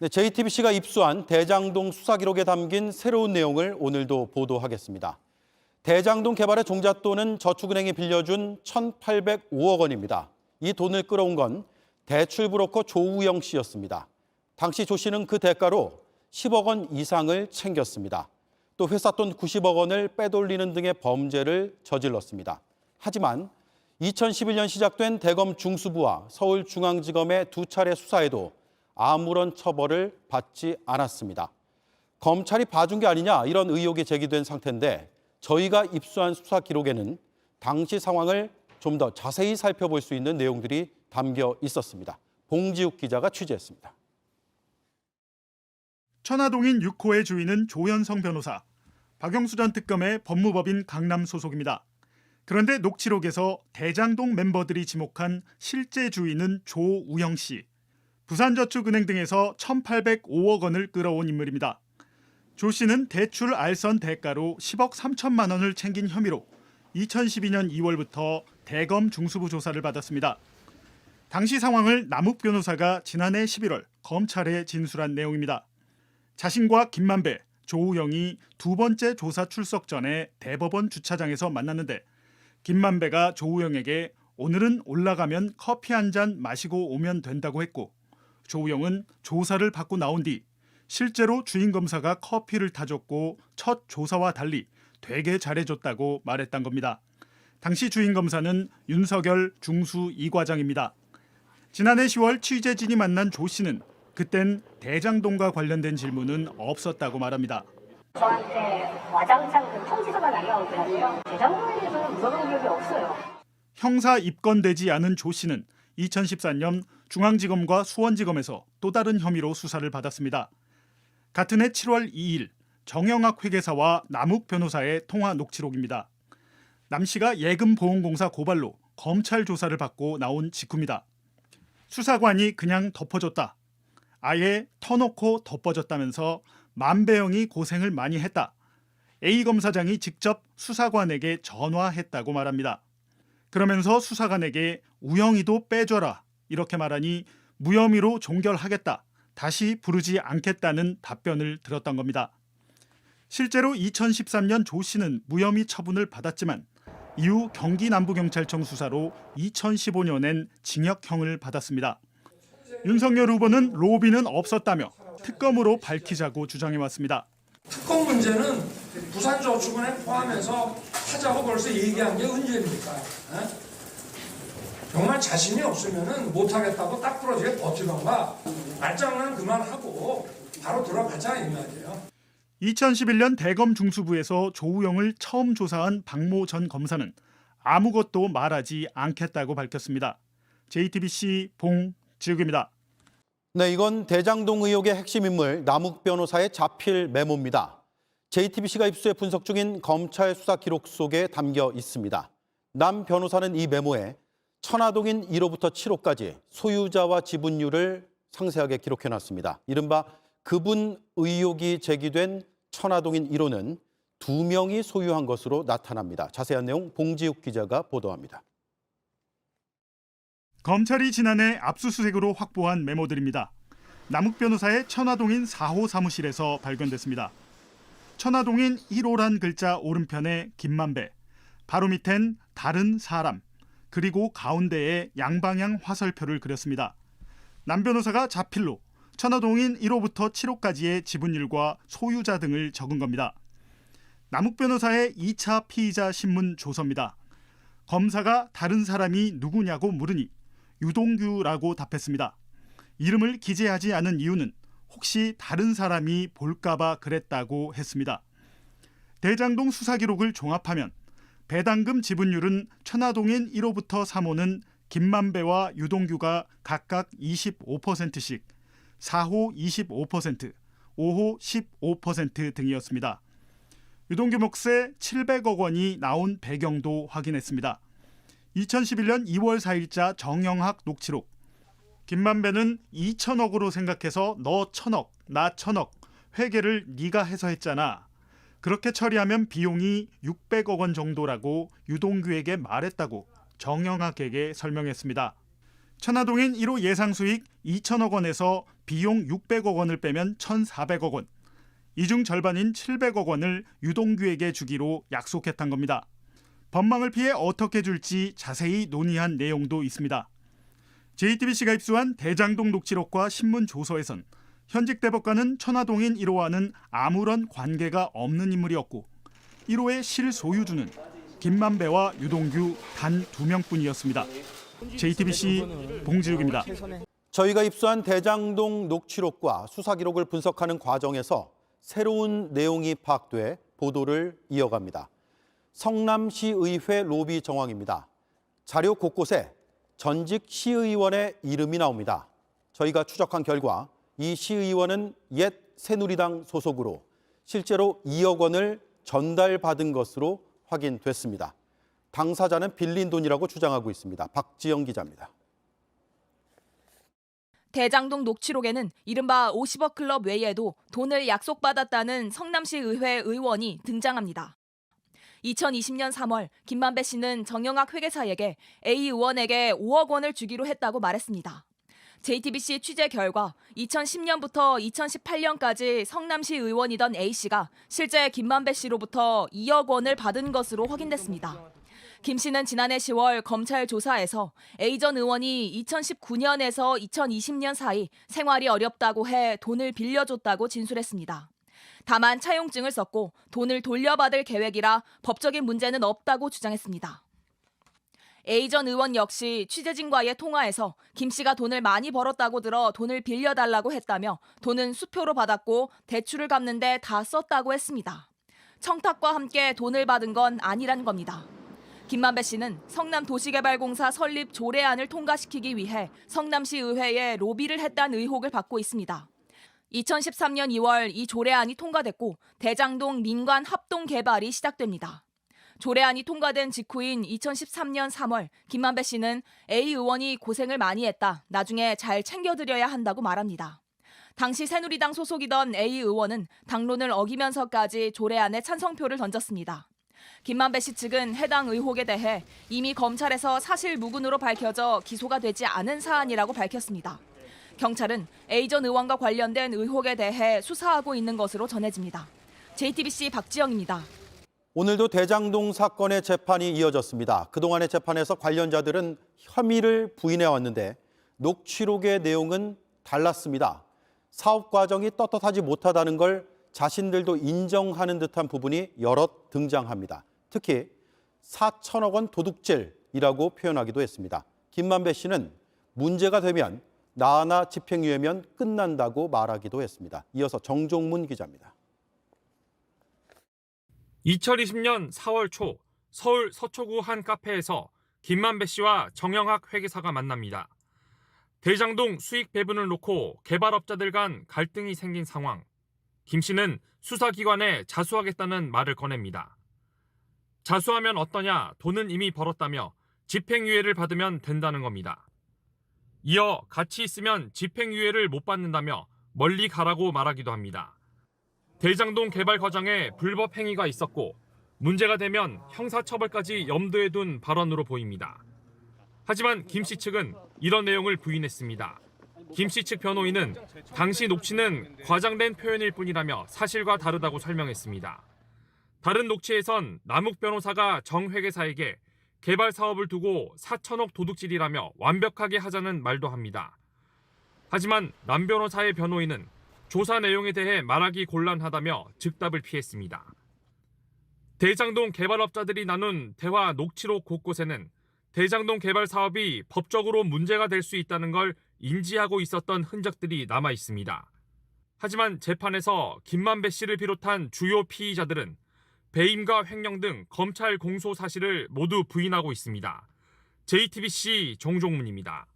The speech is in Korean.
네, JTBC가 입수한 대장동 수사 기록에 담긴 새로운 내용을 오늘도 보도하겠습니다. 대장동 개발의 종잣돈은 저축은행이 빌려준 1,805억 원입니다. 이 돈을 끌어온 건 대출 브로커 조우영 씨였습니다. 당시 조 씨는 그 대가로 10억 원 이상을 챙겼습니다. 또 회사 돈 90억 원을 빼돌리는 등의 범죄를 저질렀습니다. 하지만 2011년 시작된 대검 중수부와 서울중앙지검의 두 차례 수사에도 아무런 처벌을 받지 않았습니다. 검찰이 봐준 게 아니냐 이런 의혹이 제기된 상태인데 저희가 입수한 수사 기록에는 당시 상황을 좀 더 자세히 살펴볼 수 있는 내용들이 담겨 있었습니다. 봉지욱 기자가 취재했습니다. 천화동인 6호의 주인은 조현성 변호사, 박영수 전 특검의 법무법인 강남 소속입니다. 그런데 녹취록에서 대장동 멤버들이 지목한 실제 주인은 조우영 씨, 부산저축은행 등에서 1,805억 원을 끌어온 인물입니다. 조 씨는 대출 알선 대가로 10억 3천만 원을 챙긴 혐의로 2012년 2월부터 대검 중수부 조사를 받았습니다. 당시 상황을 남욱 변호사가 지난해 11월 검찰에 진술한 내용입니다. 자신과 김만배, 조우영이 두 번째 조사 출석 전에 대법원 주차장에서 만났는데 김만배가 조우영에게 오늘은 올라가면 커피 한 잔 마시고 오면 된다고 했고 조우영은 조사를 받고 나온 뒤 실제로 주인 검사가 커피를 타줬고 첫 조사와 달리 되게 잘해줬다고 말했던 겁니다. 당시 주인 검사는 윤석열 중수 2과장입니다. 지난해 10월 취재진이 만난 조 씨는 그땐 대장동과 관련된 질문은 없었다고 말합니다. 저한테 와장창 그 통지서가 날라오더라고요. 대장동에 대해서는 물어본 기억이 없어요. 형사 입건되지 않은 조 씨는 2014년 중앙지검과 수원지검에서 또 다른 혐의로 수사를 받았습니다. 같은 해 7월 2일 정영학 회계사와 남욱 변호사의 통화 녹취록입니다. 남 씨가 예금보험공사 고발로 검찰 조사를 받고 나온 직후입니다. 수사관이 그냥 덮어줬다. 아예 터놓고 덮어줬다면서 만배영이 고생을 많이 했다. A 검사장이 직접 수사관에게 전화했다고 말합니다. 그러면서 수사관에게 우영이도 빼줘라 이렇게 말하니 무혐의로 종결하겠다. 다시 부르지 않겠다는 답변을 들었던 겁니다. 실제로 2013년 조 씨는 무혐의 처분을 받았지만 이후 경기 남부경찰청 수사로 2015년엔 징역형을 받았습니다. 윤석열 후보는 로비는 없었다며 특검으로 밝히자고 주장해왔습니다. 특검 문제는 부산저축은행 포함해서 하자고 벌써 얘기한 게 언제입니까? 정말 자신이 없으면 못하겠다고 딱 부러지게 버티던가 말장난 그만하고 바로 돌아가자 이 말이에요. 2011년 대검 중수부에서 조우영을 처음 조사한 박모 전 검사는 아무것도 말하지 않겠다고 밝혔습니다. JTBC 봉지욱입니다. 네, 이건 대장동 의혹의 핵심 인물 남욱 변호사의 자필 메모입니다. JTBC가 입수해 분석 중인 검찰 수사 기록 속에 담겨 있습니다. 남 변호사는 이 메모에 천화동인 1호부터 7호까지 소유자와 지분율을 상세하게 기록해놨습니다. 이른바 그분 의혹이 제기된 천화동인 1호는 2명이 소유한 것으로 나타납니다. 자세한 내용 봉지욱 기자가 보도합니다. 검찰이 지난해 압수수색으로 확보한 메모들입니다. 남욱 변호사의 천화동인 4호 사무실에서 발견됐습니다. 천화동인 1호란 글자 오른편에 김만배, 바로 밑엔 다른 사람, 그리고 가운데에 양방향 화살표를 그렸습니다. 남 변호사가 자필로 천화동인 1호부터 7호까지의 지분율과 소유자 등을 적은 겁니다. 남욱 변호사의 2차 피의자 신문 조서입니다. 검사가 다른 사람이 누구냐고 물으니 유동규라고 답했습니다. 이름을 기재하지 않은 이유는 혹시 다른 사람이 볼까봐 그랬다고 했습니다. 대장동 수사 기록을 종합하면 배당금 지분율은 천화동인 1호부터 3호는 김만배와 유동규가 각각 25%씩, 4호 25%, 5호 15% 등이었습니다. 유동규 몫에 700억 원이 나온 배경도 확인했습니다. 2011년 2월 4일자 정영학 녹취록. 김만배는 2천억으로 생각해서 너 1,000억, 나 1,000억, 회계를 네가 해서 했잖아. 그렇게 처리하면 비용이 600억 원 정도라고 유동규에게 말했다고 정영학에게 설명했습니다. 천화동인 1호 예상 수익 2천억 원에서 비용 600억 원을 빼면 1,400억 원. 이 중 절반인 700억 원을 유동규에게 주기로 약속했던 겁니다. 법망을 피해 어떻게 줄지 자세히 논의한 내용도 있습니다. JTBC가 입수한 대장동 녹취록과 신문 조서에선 현직 대법관은 천화동인 1호와는 아무런 관계가 없는 인물이었고 1호의 실소유주는 김만배와 유동규 단 2명뿐이었습니다. JTBC 봉지욱입니다. 저희가 입수한 대장동 녹취록과 수사 기록을 분석하는 과정에서 새로운 내용이 파악돼 보도를 이어갑니다. 성남시의회 로비 정황입니다. 자료 곳곳에 전직 시의원의 이름이 나옵니다. 저희가 추적한 결과 이 시의원은 옛 새누리당 소속으로 실제로 2억 원을 전달받은 것으로 확인됐습니다. 당사자는 빌린 돈이라고 주장하고 있습니다. 박지영 기자입니다. 대장동 녹취록에는 이른바 50억 클럽 외에도 돈을 약속받았다는 성남시 의회 의원이 등장합니다. 2020년 3월 김만배 씨는 정영학 회계사에게 A 의원에게 5억 원을 주기로 했다고 말했습니다. JTBC 취재 결과 2010년부터 2018년까지 성남시 의원이던 A 씨가 실제 김만배 씨로부터 2억 원을 받은 것으로 확인됐습니다. 김 씨는 지난해 10월 검찰 조사에서 A 전 의원이 2019년에서 2020년 사이 생활이 어렵다고 해 돈을 빌려줬다고 진술했습니다. 다만 차용증을 썼고 돈을 돌려받을 계획이라 법적인 문제는 없다고 주장했습니다. A 전 의원 역시 취재진과의 통화에서 김 씨가 돈을 많이 벌었다고 들어 돈을 빌려달라고 했다며 돈은 수표로 받았고 대출을 갚는 데 다 썼다고 했습니다. 청탁과 함께 돈을 받은 건 아니란 겁니다. 김만배 씨는 성남도시개발공사 설립 조례안을 통과시키기 위해 성남시 의회에 로비를 했다는 의혹을 받고 있습니다. 2013년 2월 이 조례안이 통과됐고 대장동 민관 합동 개발이 시작됩니다. 조례안이 통과된 직후인 2013년 3월 김만배 씨는 A 의원이 고생을 많이 했다. 나중에 잘 챙겨드려야 한다고 말합니다. 당시 새누리당 소속이던 A 의원은 당론을 어기면서까지 조례안에 찬성표를 던졌습니다. 김만배 씨 측은 해당 의혹에 대해 이미 검찰에서 사실무근으로 밝혀져 기소가 되지 않은 사안이라고 밝혔습니다. 경찰은 A 전 의원과 관련된 의혹에 대해 수사하고 있는 것으로 전해집니다. JTBC 박지영입니다. 오늘도 대장동 사건의 재판이 이어졌습니다. 그동안의 재판에서 관련자들은 혐의를 부인해왔는데 녹취록의 내용은 달랐습니다. 사업 과정이 떳떳하지 못하다는 걸 자신들도 인정하는 듯한 부분이 여럿 등장합니다. 특히 4천억 원 도둑질이라고 표현하기도 했습니다. 김만배 씨는 문제가 되면 나나 집행유예면 끝난다고 말하기도 했습니다. 이어서 정종문 기자입니다. 2020년 4월 초 서울 서초구 한 카페에서 김만배 씨와 정영학 회계사가 만납니다. 대장동 수익 배분을 놓고 개발업자들 간 갈등이 생긴 상황. 김 씨는 수사기관에 자수하겠다는 말을 꺼냅니다. 자수하면 어떠냐, 돈은 이미 벌었다며 집행유예를 받으면 된다는 겁니다. 이어 같이 있으면 집행유예를 못 받는다며 멀리 가라고 말하기도 합니다. 대장동 개발 과정에 불법 행위가 있었고 문제가 되면 형사처벌까지 염두에 둔 발언으로 보입니다. 하지만 김 씨 측은 이런 내용을 부인했습니다. 김 씨 측 변호인은 당시 녹취는 과장된 표현일 뿐이라며 사실과 다르다고 설명했습니다. 다른 녹취에선 남욱 변호사가 정 회계사에게 개발 사업을 두고 4천억 도둑질이라며 완벽하게 하자는 말도 합니다. 하지만 남 변호사의 변호인은 조사 내용에 대해 말하기 곤란하다며 즉답을 피했습니다. 대장동 개발업자들이 나눈 대화 녹취록 곳곳에는 대장동 개발 사업이 법적으로 문제가 될 수 있다는 걸 인지하고 있었던 흔적들이 남아 있습니다. 하지만 재판에서 김만배 씨를 비롯한 주요 피의자들은 배임과 횡령 등 검찰 공소 사실을 모두 부인하고 있습니다. JTBC 정종문입니다.